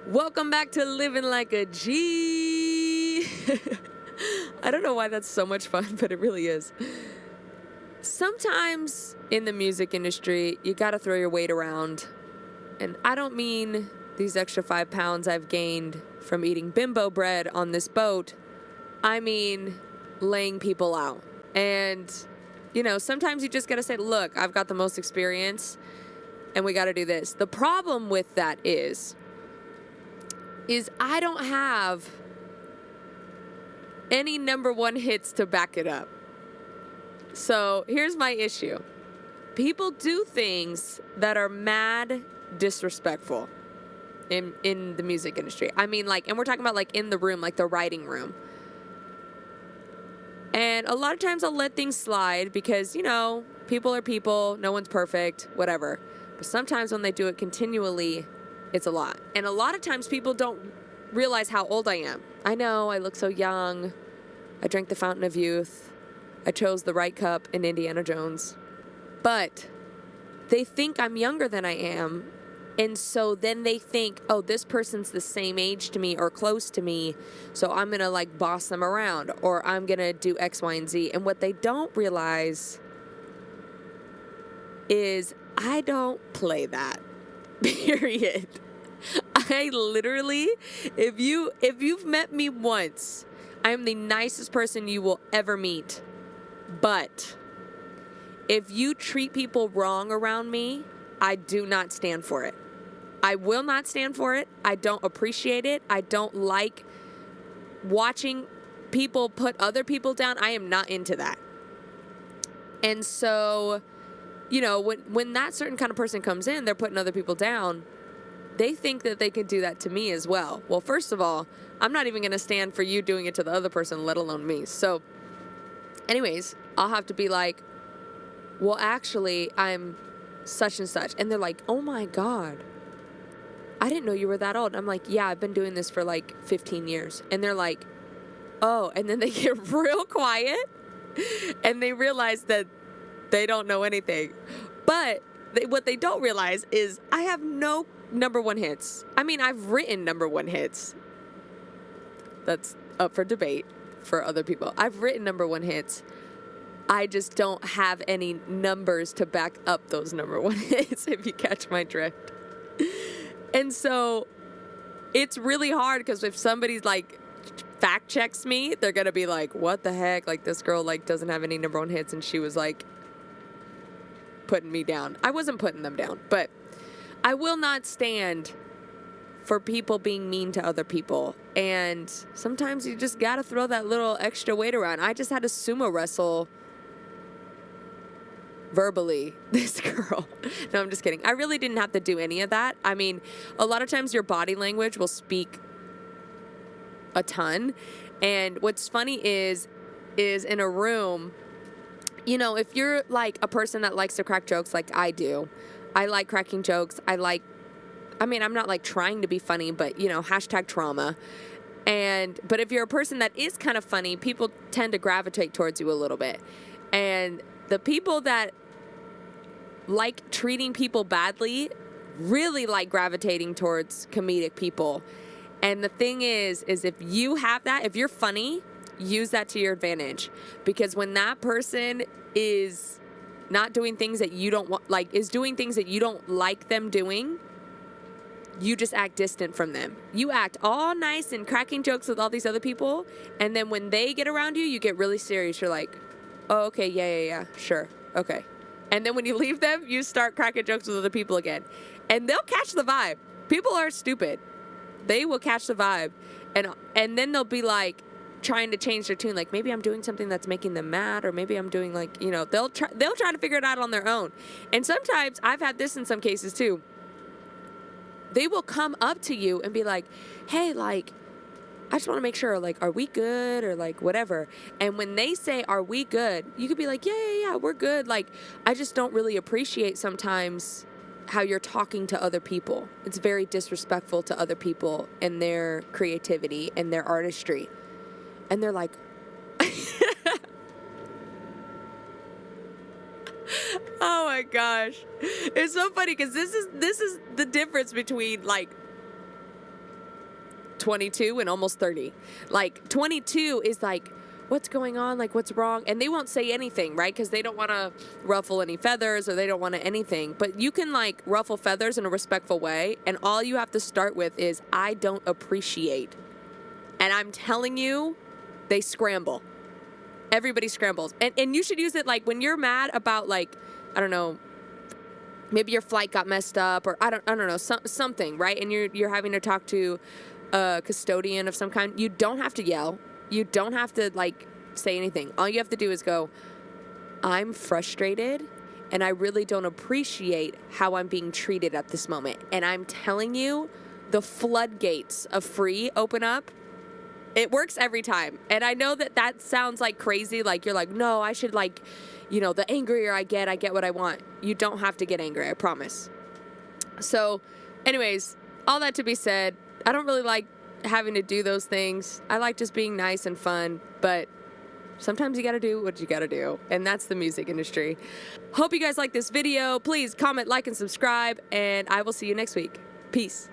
Welcome back to Living Like a G. I don't know why that's so much fun, but it really is. Sometimes in the music industry, you gotta throw your weight around. And I don't mean these extra 5 pounds I've gained from eating bimbo bread on this boat. I mean laying people out. And, sometimes you just gotta say, look, I've got the most experience and we gotta do this. The problem with that is I don't have any number one hits to back it up. So here's my issue. People do things that are mad disrespectful in the music industry. I mean, and we're talking about in the room, the writing room. And a lot of times I'll let things slide because, people are people, no one's perfect, whatever. But sometimes when they do it continually, it's a lot. And a lot of times people don't realize how old I am. I know, I look so young. I drank the fountain of youth. I chose the right cup in Indiana Jones. But they think I'm younger than I am. And so then they think, oh, this person's the same age to me or close to me, so I'm going to boss them around or I'm going to do X, Y, and Z. And what they don't realize is I don't play that, period. I literally, if you've met me once, I am the nicest person you will ever meet. But if you treat people wrong around me, I do not stand for it. I will not stand for it. I don't appreciate it. I don't like watching people put other people down. I am not into that. And so, when that certain kind of person comes in, they're putting other people down. They think that they can do that to me as well. Well, first of all, I'm not even going to stand for you doing it to the other person, let alone me. So, anyways, I'll have to be like, well, actually, I'm such and such. And they're like, oh my God, I didn't know you were that old. And I'm like, yeah, I've been doing this for 15 years. And they're like, oh, and then they get real quiet and they realize that they don't know anything. But what they don't realize is I have no number one hits. I mean, I've written number one hits. That's up for debate for other people. I've written number one hits. I just don't have any numbers to back up those number one hits, if you catch my drift. And so it's really hard because if somebody's fact checks me, they're going to be like, what the heck? This girl doesn't have any number one hits. And she was putting me down. I wasn't putting them down, but I will not stand for people being mean to other people. And sometimes you just got to throw that little extra weight around. I just had to sumo wrestle verbally this girl. No, I'm just kidding. I really didn't have to do any of that. I mean, a lot of times your body language will speak a ton. And what's funny is in a room, if you're a person that likes to crack jokes like I do, I like cracking jokes. I'm not trying to be funny, but hashtag trauma. But if you're a person that is kind of funny, people tend to gravitate towards you a little bit. And the people that like treating people badly really like gravitating towards comedic people. And the thing is if you have that, if you're funny, use that to your advantage. Because when that person is not doing things that you don't want, is doing things that you don't like them doing, you just act distant from them. You act all nice and cracking jokes with all these other people. And then when they get around you, you get really serious. You're like, oh, okay, yeah, sure, okay. And then when you leave them, you start cracking jokes with other people again. And they'll catch the vibe. People are stupid. They will catch the vibe. And then they'll be trying to change their tune. Maybe I'm doing something that's making them mad, or maybe I'm doing they'll try to figure it out on their own. And sometimes, I've had this in some cases too, they will come up to you and be like, hey, I just want to make sure, are we good, or whatever. And when they say, are we good, you could be like, yeah, we're good. I just don't really appreciate sometimes how you're talking to other people. It's very disrespectful to other people and their creativity and their artistry. And they're like, oh my gosh. It's so funny because this is the difference between 22 and almost 30. Like 22 is like, what's going on? Like, what's wrong? And they won't say anything, right? Because they don't want to ruffle any feathers or they don't want to anything. But you can like ruffle feathers in a respectful way. And all you have to start with is, I don't appreciate. And I'm telling you, they scramble. Everybody scrambles. And you should use it like when you're mad about like, I don't know, maybe your flight got messed up or I don't know, something, right? And you're having to talk to a custodian of some kind. You don't have to yell. You don't have to like say anything. All you have to do is go, I'm frustrated and I really don't appreciate how I'm being treated at this moment. And I'm telling you, the floodgates of free open up. It works every time. And I know that sounds like crazy. Like you're like, no, I should like, you know, the angrier I get what I want. You don't have to get angry, I promise. So anyways, all that to be said, I don't really like having to do those things. I like just being nice and fun, but sometimes you gotta do what you gotta do. And that's the music industry. Hope you guys like this video. Please comment, like, and subscribe, and I will see you next week. Peace.